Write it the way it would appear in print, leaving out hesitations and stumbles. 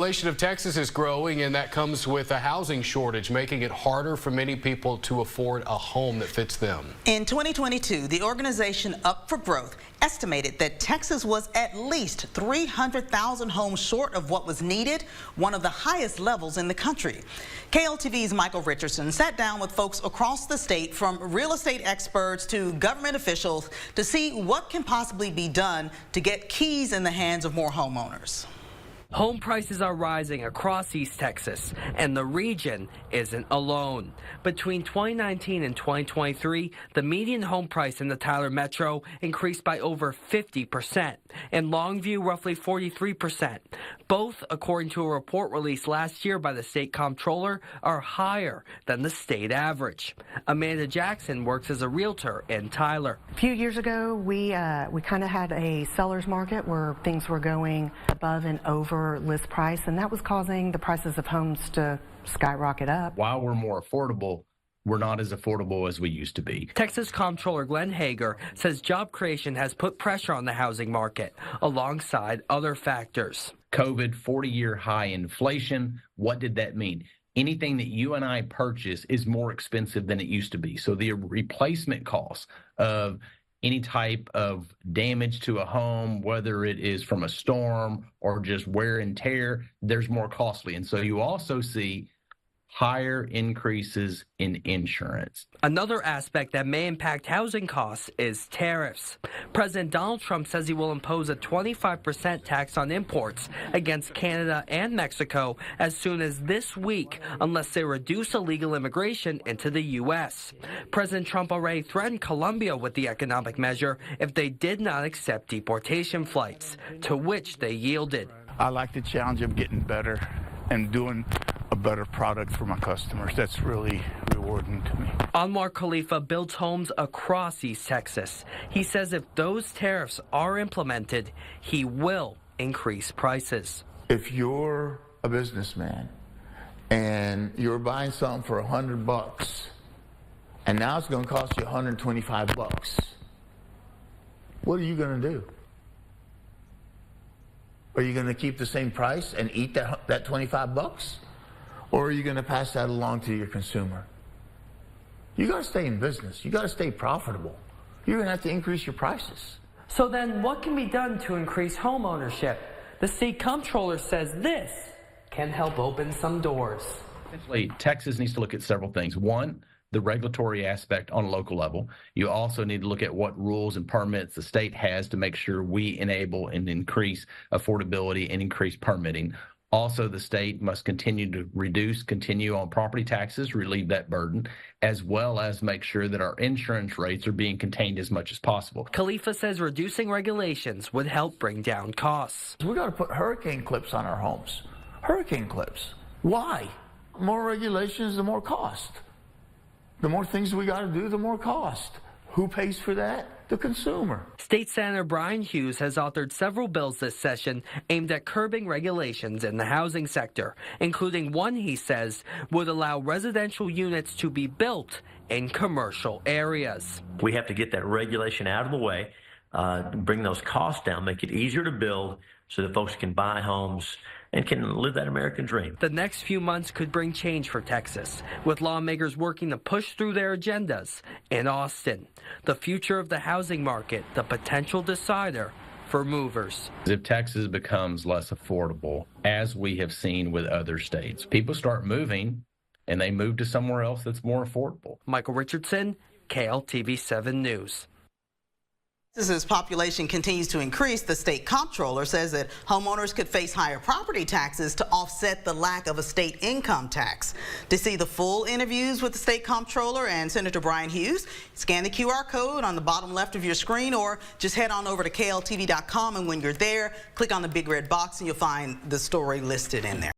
Population of Texas is growing, and that comes with a housing shortage, making it harder for many people to afford a home that fits them. In 2022, the organization Up for Growth estimated that Texas was at least 300,000 homes short of what was needed, one of the highest levels in the country. KLTV's Michael Richardson sat down with folks across the state, from real estate experts to government officials, to see what can possibly be done to get keys in the hands of more homeowners. Home prices are rising across East Texas, and the region isn't alone. Between 2019 and 2023, the median home price in the Tyler metro increased by over 50%, and Longview roughly 43%. Both, according to a report released last year by the state comptroller, are higher than the state average. Amanda Jackson works as a realtor in Tyler. A few years ago, we kind of had a seller's market where things were going above and over list price, and that was causing the prices of homes to skyrocket up. While we're more affordable, we're not as affordable as we used to be. Texas Comptroller Glenn Hegar says job creation has put pressure on the housing market, alongside other factors. COVID, 40-year high inflation. What did that mean? Anything that you and I purchase is more expensive than it used to be. So the replacement cost of any type of damage to a home, whether it is from a storm or just wear and tear, there's more costly. And so you also see higher increases in insurance. Another aspect that may impact housing costs is tariffs. President Donald Trump says he will impose a 25% tax on imports against Canada and Mexico as soon as this week, unless they reduce illegal immigration into the U.S. President Trump already threatened Colombia with the economic measure if they did not accept deportation flights, to which they yielded. I like the challenge of getting better and doing a better product for my customers. That's really rewarding to me. Anwar Khalifa builds homes across East Texas. He says if those tariffs are implemented, he will increase prices. If you're a businessman and you're buying something for $100 and now it's going to cost you $125, what are you going to do? Are you going to keep the same price and eat that $25? Or are you going to pass that along to your consumer? You got to stay in business. You got to stay profitable. You're going to have to increase your prices. So then what can be done to increase home ownership? The state comptroller says this can help open some doors. Essentially, Texas needs to look at several things. One, the regulatory aspect on a local level. You also need to look at what rules and permits the state has to make sure we enable and increase affordability and increase permitting. Also, the state must continue to continue on property taxes, relieve that burden, as well as make sure that our insurance rates are being contained as much as possible. Khalifa says reducing regulations would help bring down costs. We got to put hurricane clips on our homes. Hurricane clips. Why? More regulations, the more cost. The more things we got to do, the more cost. Who pays for that? The consumer. State Senator Brian Hughes has authored several bills this session aimed at curbing regulations in the housing sector, including one he says would allow residential units to be built in commercial areas. We have to get that regulation out of the way, bring those costs down, make it easier to build so that folks can buy homes and can live that American dream. The next few months could bring change for Texas, with lawmakers working to push through their agendas in Austin. The future of the housing market, the potential decider for movers. If Texas becomes less affordable, as we have seen with other states, people start moving and they move to somewhere else that's more affordable. Michael Richardson, KLTV 7 News. Texas's population continues to increase. The state comptroller says that homeowners could face higher property taxes to offset the lack of a state income tax. To see the full interviews with the state comptroller and Senator Brian Hughes, scan the QR code on the bottom left of your screen, or just head on over to kltv.com, and when you're there, click on the big red box and you'll find the story listed in there.